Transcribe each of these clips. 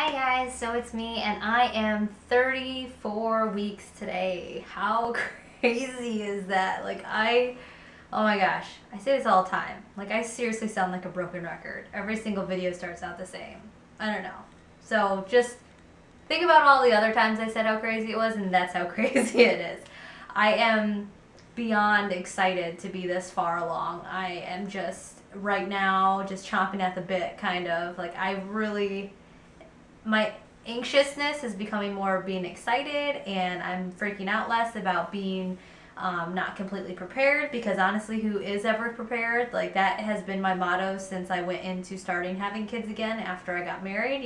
Hi guys, so it's me and I am 34 weeks today. How crazy is that? Oh my gosh, I say this all the time. I seriously sound like a broken record. Every single video starts out the same. I don't know. So just think about all the other times I said how crazy it was, and that's how crazy it is. I am beyond excited to be this far along. I am just right now just chomping at the bit, kind of. My anxiousness is becoming more of being excited, and I'm freaking out less about being not completely prepared, because honestly, who is ever prepared? That has been my motto since I went into starting having kids again after I got married.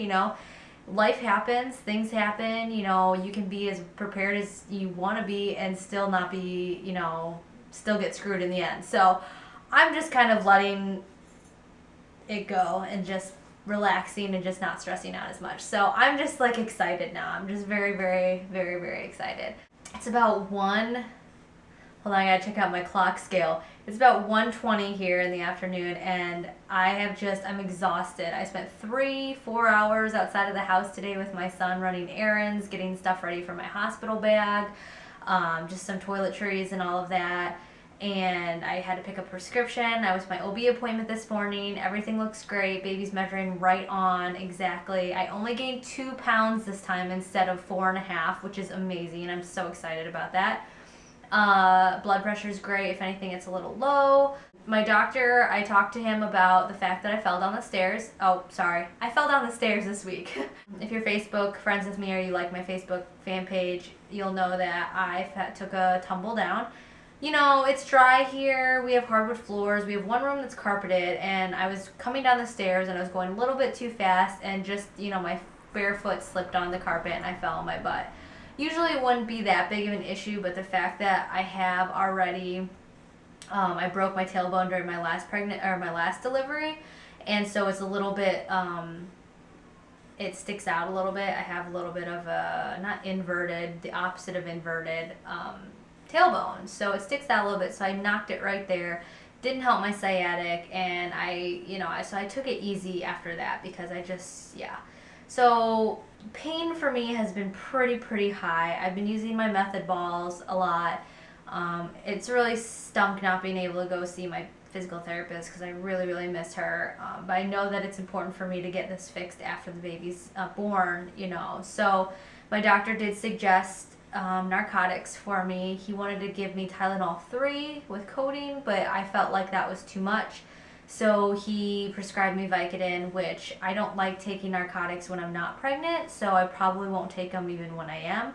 Life happens, things happen, you can be as prepared as you want to be and still not be, still get screwed in the end. So I'm just kind of letting it go and just relaxing and just not stressing out as much. So I'm just excited now. I'm just very, very, very, very excited. It's about hold on, I gotta check out my clock scale. It's about 1:20 here in the afternoon, and I'm exhausted. I spent 4 hours outside of the house today with my son running errands, getting stuff ready for my hospital bag, just some toiletries and all of that. And I had to pick up a prescription. I was at my OB appointment this morning. Everything looks great. Baby's measuring right on exactly. I only gained 2 pounds this time instead of 4.5, which is amazing. I'm so excited about that. Blood pressure's great. If anything, it's a little low. My doctor, I talked to him about the fact that I fell down the stairs. Oh, sorry. I fell down the stairs this week. If you're Facebook friends with me or you like my Facebook fan page, you'll know that I took a tumble down. It's dry here. We have hardwood floors. We have one room that's carpeted, and I was coming down the stairs and I was going a little bit too fast, and just, my bare foot slipped on the carpet and I fell on my butt. Usually it wouldn't be that big of an issue, but the fact that I have already, I broke my tailbone during my last delivery, and so it's a little bit, it sticks out a little bit. I have a little bit of not inverted, the opposite of inverted, tailbone, so it sticks out a little bit. So I knocked it right there. Didn't help my sciatic, and so I took it easy after that, because so pain for me has been pretty high. I've been using my method balls a lot. It's really stunk not being able to go see my physical therapist, because I really miss her, but I know that it's important for me to get this fixed after the baby's born. So my doctor did suggest narcotics for me. He wanted to give me Tylenol 3 with codeine, but I felt like that was too much. So he prescribed me Vicodin, which I don't like taking narcotics when I'm not pregnant, so I probably won't take them even when I am.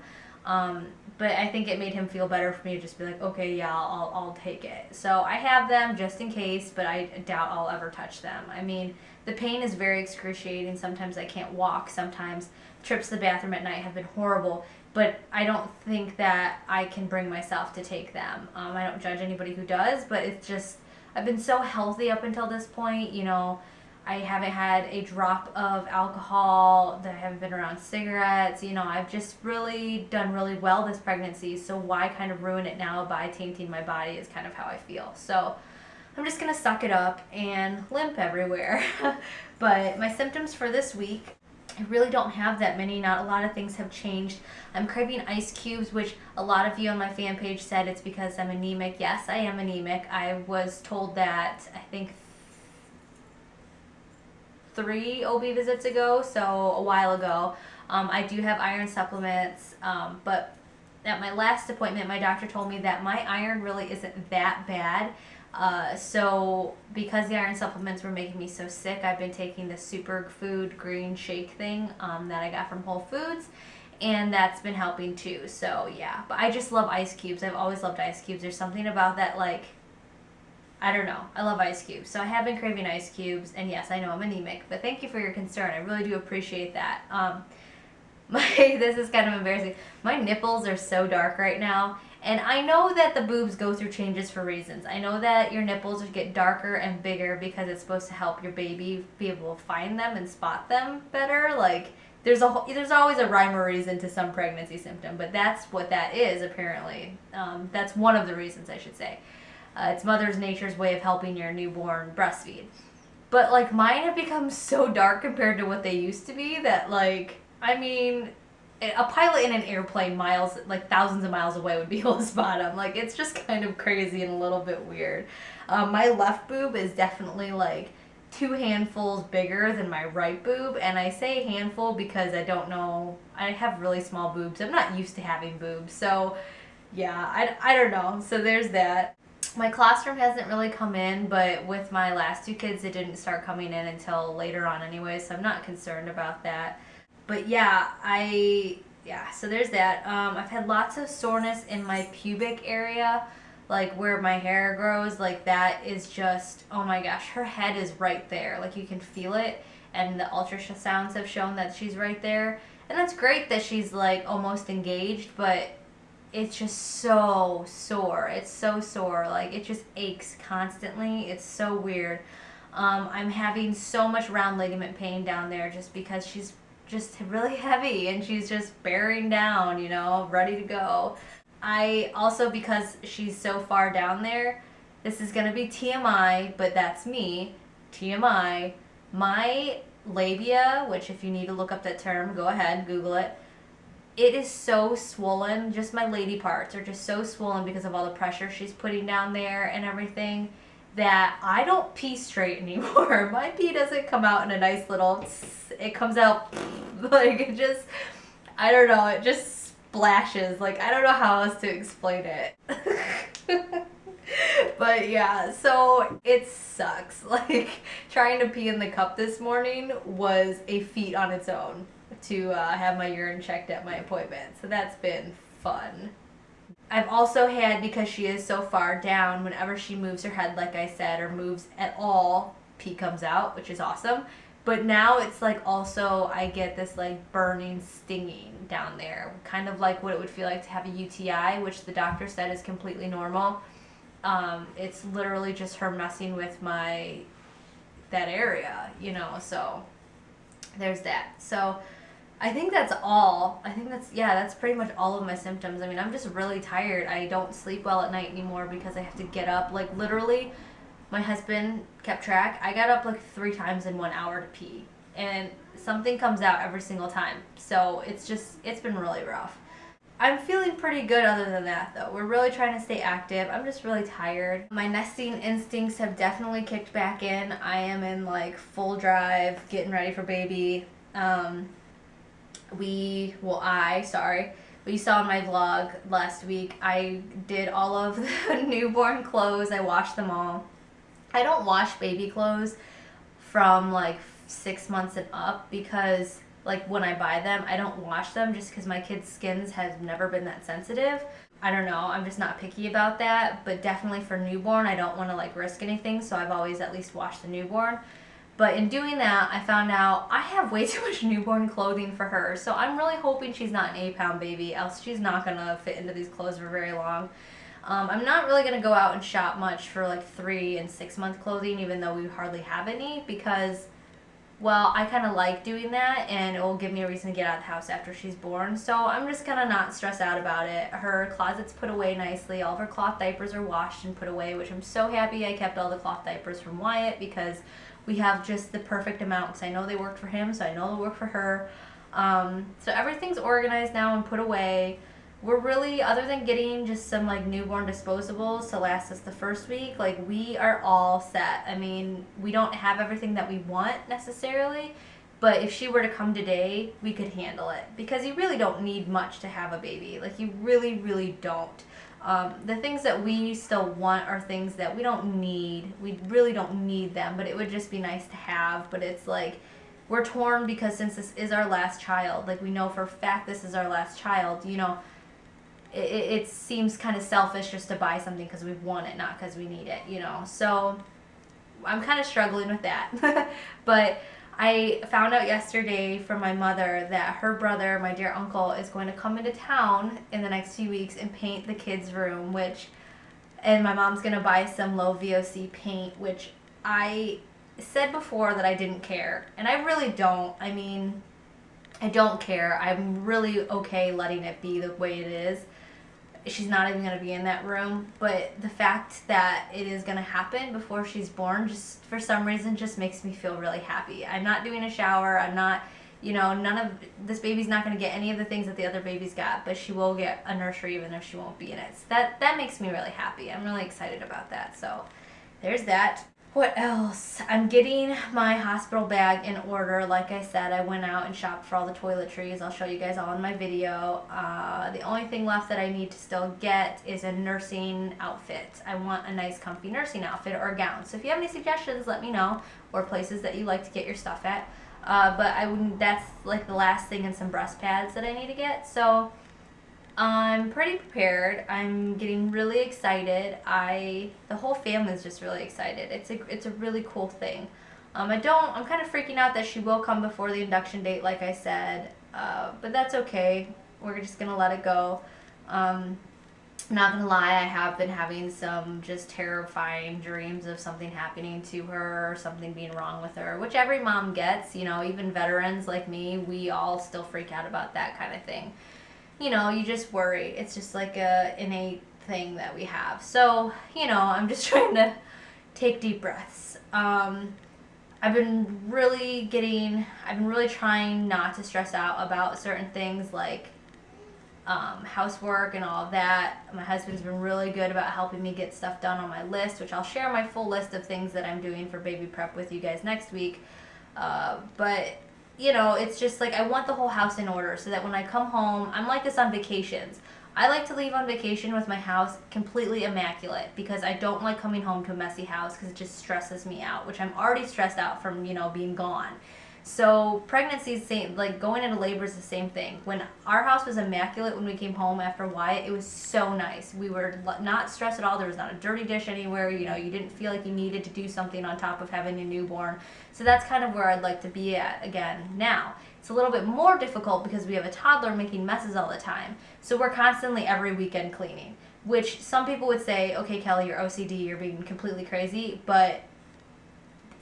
But I think it made him feel better for me to just be like, okay, yeah, I'll take it. So I have them just in case, but I doubt I'll ever touch them. I mean, the pain is very excruciating. Sometimes I can't walk. Sometimes trips to the bathroom at night have been horrible. But I don't think that I can bring myself to take them. I don't judge anybody who does, but it's just, I've been so healthy up until this point. I haven't had a drop of alcohol. I haven't been around cigarettes. I've just really done really well this pregnancy. So why kind of ruin it now by tainting my body is kind of how I feel. So I'm just going to suck it up and limp everywhere. But my symptoms for this week, I really don't have that many. Not a lot of things have changed. I'm craving ice cubes, which a lot of you on my fan page said it's because I'm anemic. Yes, I am anemic. I was told that, I think, 3 OB visits ago, so a while ago. I do have iron supplements, but at my last appointment, my doctor told me that my iron really isn't that bad. So because the iron supplements were making me so sick, I've been taking the superfood green shake thing that I got from Whole Foods, and that's been helping too. So yeah, but I just love ice cubes. I've always loved ice cubes. There's something about that, I don't know. I love ice cubes. So I have been craving ice cubes, and yes, I know I'm anemic, but thank you for your concern. I really do appreciate that. This is kind of embarrassing. My nipples are so dark right now. And I know that the boobs go through changes for reasons. I know that your nipples get darker and bigger because it's supposed to help your baby be able to find them and spot them better. There's always a rhyme or reason to some pregnancy symptom, but that's what that is, apparently. That's one of the reasons, I should say. It's Mother Nature's way of helping your newborn breastfeed. But like mine have become so dark compared to what they used to be that like, I mean, a pilot in an airplane miles, like thousands of miles away would be able to spot them. Like it's just kind of crazy and a little bit weird. My left boob is definitely like 2 handfuls bigger than my right boob, and I say handful because I don't know, I have really small boobs. I'm not used to having boobs, so yeah, I don't know. So there's that. My classroom hasn't really come in, but with my last 2 kids, it didn't start coming in until later on anyway, so I'm not concerned about that. But yeah, so there's that. I've had lots of soreness in my pubic area, like where my hair grows, like that is just, oh my gosh, her head is right there. Like you can feel it, and the ultrasounds have shown that she's right there. And that's great that she's like almost engaged, but it's just so sore. It's so sore. Like it just aches constantly. It's so weird. I'm having so much round ligament pain down there just because she's just really heavy and she's just bearing down, you know, ready to go. I also, because she's so far down there, this is going to be TMI, but that's me. TMI. My labia, which if you need to look up that term, go ahead, Google it. It is so swollen. Just my lady parts are just so swollen because of all the pressure she's putting down there and everything that I don't pee straight anymore. My pee doesn't come out in a nice little, it comes out like it just, I don't know, it just splashes. Like I don't know how else to explain it. But yeah, so it sucks. Like trying to pee in the cup this morning was a feat on its own to have my urine checked at my appointment. So that's been fun. I've also had, because she is so far down, whenever she moves her head, like I said, or moves at all, pee comes out, which is awesome. But now it's like also I get this like burning, stinging down there, kind of like what it would feel like to have a UTI, which the doctor said is completely normal. It's literally just her messing with that area, you know, so there's that. So I think that's all. That's pretty much all of my symptoms. I mean, I'm just really tired. I don't sleep well at night anymore because I have to get up. Like, literally, my husband kept track. I got up like 3 times in 1 hour to pee. And something comes out every single time. So it's been really rough. I'm feeling pretty good other than that, though. We're really trying to stay active. I'm just really tired. My nesting instincts have definitely kicked back in. I am in like full drive, getting ready for baby. You saw in my vlog last week, I did all of the newborn clothes. I washed them all. I don't wash baby clothes from like 6 months and up because like when I buy them, I don't wash them just because my kids' skins has never been that sensitive. I don't know, I'm just not picky about that, but definitely for newborn, I don't want to like risk anything, so I've always at least washed the newborn. But in doing that, I found out I have way too much newborn clothing for her. So I'm really hoping she's not an 8-pound baby, else she's not going to fit into these clothes for very long. I'm not really going to go out and shop much for like 3 and 6 month clothing, even though we hardly have any, because, well, I kind of like doing that, and it will give me a reason to get out of the house after she's born. So I'm just going to not stress out about it. Her closet's put away nicely. All of her cloth diapers are washed and put away, which I'm so happy. I kept all the cloth diapers from Wyatt because we have just the perfect amount, because I know they worked for him, so I know they'll work for her. So everything's organized now and put away. We're really, other than getting just some like newborn disposables to last us the first week, like we are all set. I mean, we don't have everything that we want necessarily, but if she were to come today, we could handle it, because you really don't need much to have a baby. Like you really, really don't. The things that we still want are things that we don't need. We really don't need them, but it would just be nice to have. But it's like, we're torn because since this is our last child, like we know for a fact this is our last child, you know, it seems kind of selfish just to buy something because we want it, not because we need it, you know. So I'm kind of struggling with that. But I found out yesterday from my mother that her brother, my dear uncle, is going to come into town in the next few weeks and paint the kids' room, and my mom's going to buy some low VOC paint, which I said before that I didn't care. And I really don't. I mean, I don't care. I'm really okay letting it be the way it is. she's not even going to be in that room. But the fact that it is going to happen before she's born, just for some reason, just makes me feel really happy. I'm not doing a shower. I'm not, you know, none of this baby's not going to get any of the things that the other babies got, but she will get a nursery even though she won't be in it. So that makes me really happy. I'm really excited about that. So there's that. What else? I'm getting my hospital bag in order. Like I said, I went out and shopped for all the toiletries. I'll show you guys all in my video. The only thing left that I need to still get is a nursing outfit. I want a nice comfy nursing outfit or a gown. So if you have any suggestions, let me know, or places that you like to get your stuff at. But that's like the last thing, and some breast pads that I need to get. So I'm pretty prepared. I'm getting really excited. The whole family's just really excited. It's a really cool thing. I'm kind of freaking out that she will come before the induction date, like I said, but that's okay. We're just gonna let it go. Not gonna lie, I have been having some just terrifying dreams of something happening to her, or something being wrong with her, which every mom gets, you know, even veterans like me, we all still freak out about that kind of thing. You know, you just worry. It's just like a innate thing that we have. So, you know, I'm just trying to take deep breaths. I've been really trying not to stress out about certain things like housework and all of that. My husband's been really good about helping me get stuff done on my list, which I'll share my full list of things that I'm doing for baby prep with you guys next week. But you know, it's just like I want the whole house in order so that when I come home, I'm like this on vacations. I like to leave on vacation with my house completely immaculate because I don't like coming home to a messy house because it just stresses me out, which I'm already stressed out from, you know, being gone. So pregnancy is same, like going into labor is the same thing. When our house was immaculate when we came home after Wyatt, it was so nice. We were not stressed at all. There was not a dirty dish anywhere. You know, you didn't feel like you needed to do something on top of having a newborn. So that's kind of where I'd like to be at again now. It's a little bit more difficult because we have a toddler making messes all the time. So we're constantly every weekend cleaning, which some people would say, okay, Kelli, you're OCD, you're being completely crazy, but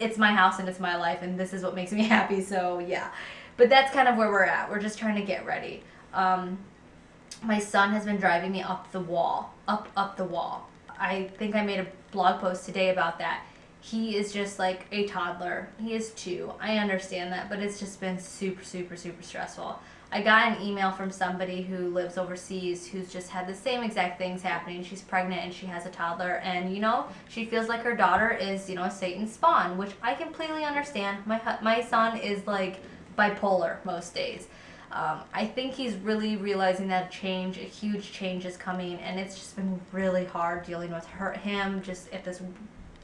it's my house and it's my life and this is what makes me happy, so yeah. But that's kind of where we're at. We're just trying to get ready. My son has been driving me up the wall. I think I made a blog post today about that. He is just like a toddler. He is 2. I understand that, but it's just been super, super, super stressful. I got an email from somebody who lives overseas who's just had the same exact things happening. She's pregnant and she has a toddler, and you know, she feels like her daughter is, you know, Satan's spawn, which I completely understand. My son is like bipolar most days. I think he's really realizing that a huge change is coming, and it's just been really hard dealing with him just at this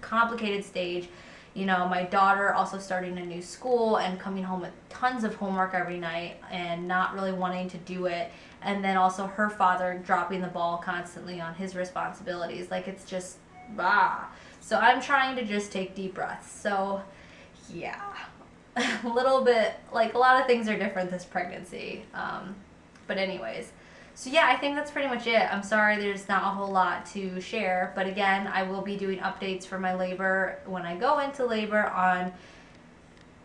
complicated stage. You know, my daughter also starting a new school and coming home with tons of homework every night and not really wanting to do it. And then also her father dropping the ball constantly on his responsibilities. Like, it's just, So I'm trying to just take deep breaths. So, yeah. A little bit, like, a lot of things are different this pregnancy. But anyways. So yeah, I think that's pretty much it. I'm sorry there's not a whole lot to share, but again, I will be doing updates for my labor when I go into labor on,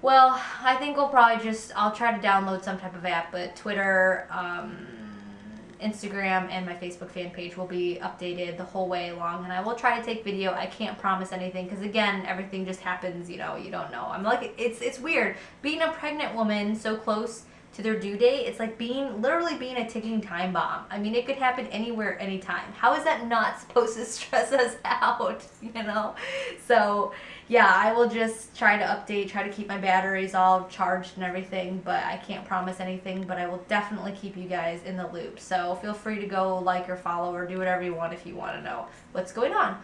well, I think I'll try to download some type of app, but Twitter, Instagram, and my Facebook fan page will be updated the whole way along, and I will try to take video. I can't promise anything, because again, everything just happens, you know, you don't know. I'm like, it's weird. Being a pregnant woman so close to their due date, it's like literally being a ticking time bomb. I mean, it could happen anywhere, anytime. How is that not supposed to stress us out, you know? So, yeah, I will just try to update, try to keep my batteries all charged and everything, but I can't promise anything, but I will definitely keep you guys in the loop. So feel free to go like or follow or do whatever you want if you want to know what's going on.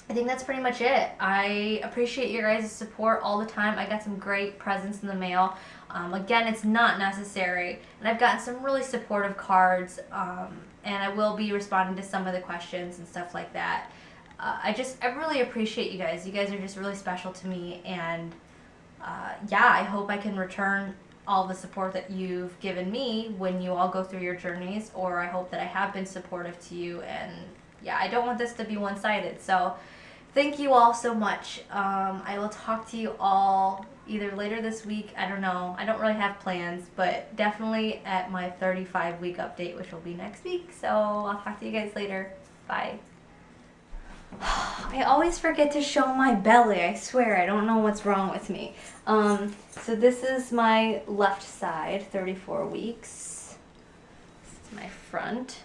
I think that's pretty much it. I appreciate your guys' support all the time. I got some great presents in the mail. Again, it's not necessary, and I've gotten some really supportive cards, and I will be responding to some of the questions and stuff like that. I really appreciate you guys. You guys are just really special to me, and yeah, I hope I can return all the support that you've given me when you all go through your journeys, or I hope that I have been supportive to you, and yeah, I don't want this to be one-sided. So thank you all so much. I will talk to you all either later this week. I don't know. I don't really have plans, but definitely at my 35-week update, which will be next week. So I'll talk to you guys later. Bye. I always forget to show my belly. I swear, I don't know what's wrong with me. So this is my left side, 34 weeks. This is my front.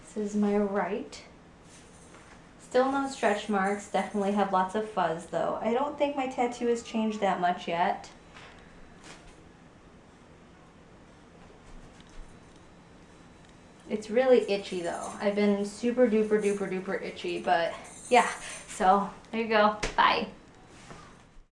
This is my right. Still no stretch marks. Definitely have lots of fuzz though. I don't think my tattoo has changed that much yet. It's really itchy though. I've been super duper duper duper itchy, but yeah. So there you go. Bye.